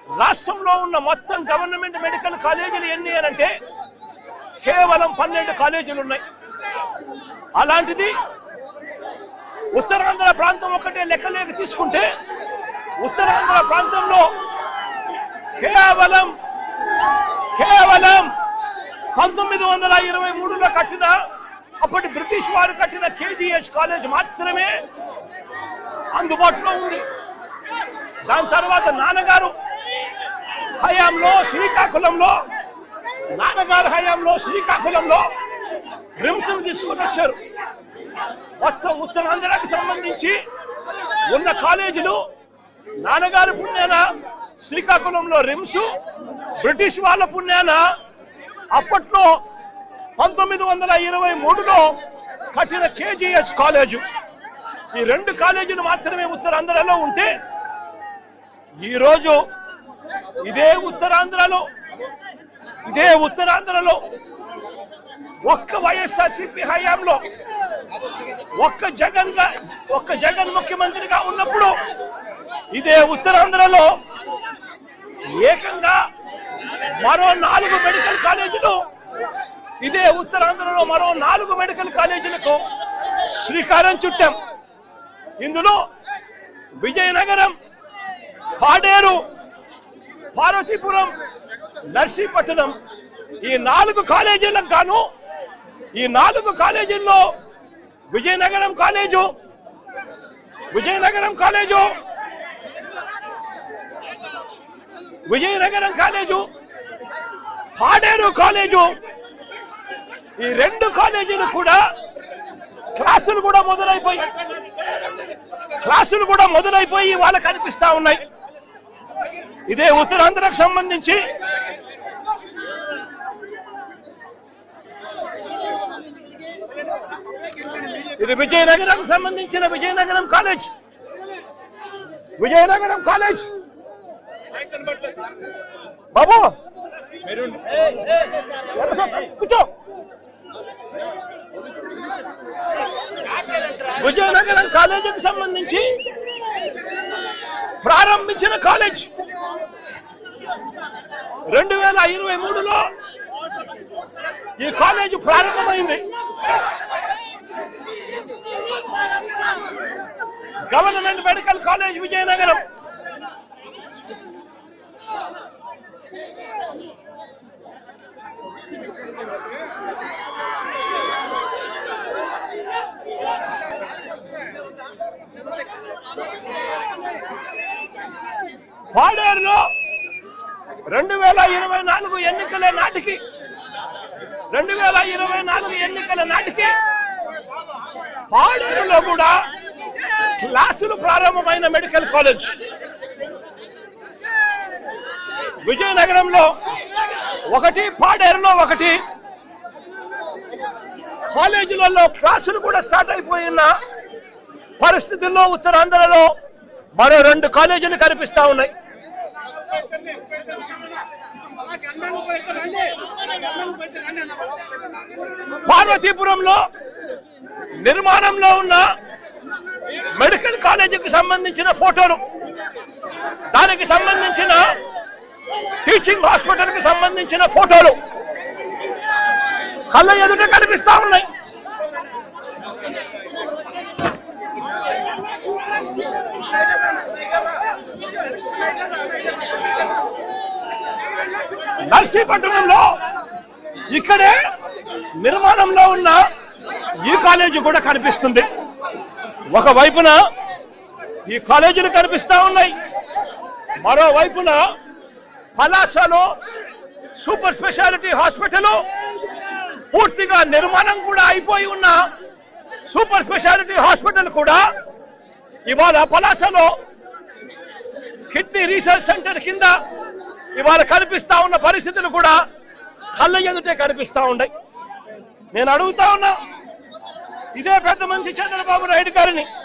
రాష్ట్రంలో ఉన్న మొత్తం గవర్నమెంట్ మెడికల్ కాలేజీలు ఎన్ని అంటే కేవలం 12 కాలేజీలు ఉన్నాయి. అలాంటిది ఉత్తరాంధ్ర ప్రాంతం ఒకటే లెక్కలేక తీసుకుంటే ఉత్తరాంధ్ర ప్రాంతంలో కేవలం 1923లో కట్టిన అప్పటి బ్రిటిష్ వారు కట్టిన కేజీహెచ్ కాలేజ్ మాత్రమే అందుబాటులో ఉంది. దాని తర్వాత నాన్నగారు హయాంలో శ్రీకాకుళంలో రిమ్స్ తీసుకుని వచ్చారు. మొత్తం ఉత్తరాంధ్రకి సంబంధించి ఉన్న కాలేజీలు నాన్నగారి పుణ్యాన శ్రీకాకుళంలో రిమ్స్, బ్రిటిష్ వాళ్ళ పుణ్యాన అప్పట్లో 1923లో కట్టిన కేజీహెచ్ కాలేజు. ఈ 2 కాలేజీలు మాత్రమే ఉత్తరాంధ్రలో ఉంటే ఈరోజు ఇదే ఉత్తరాంధ్రలో ఒక్క వైఎస్ఆర్సీపీ హయాంలో ఒక్క జగన్ ముఖ్యమంత్రిగా ఉన్నప్పుడు ఇదే ఉత్తరాంధ్రలో ఏకంగా మరో 4 మెడికల్ కాలేజీలు మరో 4 మెడికల్ కాలేజీలకు శ్రీకారం చుట్టాం. ఇందులో విజయనగరం, పాడేరు, పార్వతీపురం, నర్సీపట్నం ఈ 4 కాలేజీలకు గాను ఈ 4 కాలేజీల్లో విజయనగరం కాలేజు, పాడేరు కాలేజు ఈ 2 కాలేజీలు కూడా క్లాసులు కూడా మొదలైపోయి వాళ్ళకి కనిపిస్తా ఉన్నాయి. ఇదే ఉత్తరాంధ్రకు సంబంధించి ఇది విజయనగరం సంబంధించిన విజయనగరం కాలేజ్ బాబు కూర్చో. విజయనగరం కాలేజీకి సంబంధించి ప్రారంభించిన కాలేజ్ 2023లో ఈ కాలేజీ ప్రారంభమైంది. Government medical college Vizianagaram. పాడేరులో 2024 ఎన్నికల నాటికి పాడేరులో కూడా క్లాసులు ప్రారంభమైన మెడికల్ కాలేజ్. విజయనగరంలో 1, పాడేరులో 1 కాలేజీలలో క్లాసులు కూడా స్టార్ట్ అయిపోయిన పరిస్థితుల్లో ఉత్తరాంధ్రలో మరో 2 కాలేజీలు కనిపిస్తా ఉన్నాయి. పార్వతీపురంలో నిర్మాణంలో ఉన్న మెడికల్ కాలేజీకి సంబంధించిన ఫోటోలు, దానికి సంబంధించిన టీచింగ్ హాస్పిటల్ కి సంబంధించిన ఫోటోలు కళ్ళ ఎదుట కనిపిస్తా ఉన్నాయి. నర్సీపట్నంలో ఇక్కడే నిర్మాణంలో ఉన్న ఈ కాలేజీ కూడా కనిపిస్తుంది. ఒకవైపున ఈ కాలేజీలు కనిపిస్తా ఉన్నాయి, మరోవైపున పలాసలో సూపర్ స్పెషాలిటీ హాస్పిటల్ పూర్తిగా నిర్మాణం కూడా అయిపోయి ఉన్న సూపర్ స్పెషాలిటీ హాస్పిటల్ కూడా ఇవాళ పలాసలో కిడ్నీ రీసెర్చ్ సెంటర్ కింద ఇవాళ కనిపిస్తా ఉన్న పరిస్థితులు కూడా కళ్ళ ఎదుటే కనిపిస్తా ఉన్నాయి. నేను అడుగుతా ఉన్నా ఇదే పెద్ద మనిషి చంద్రబాబు నాయుడు గారిని,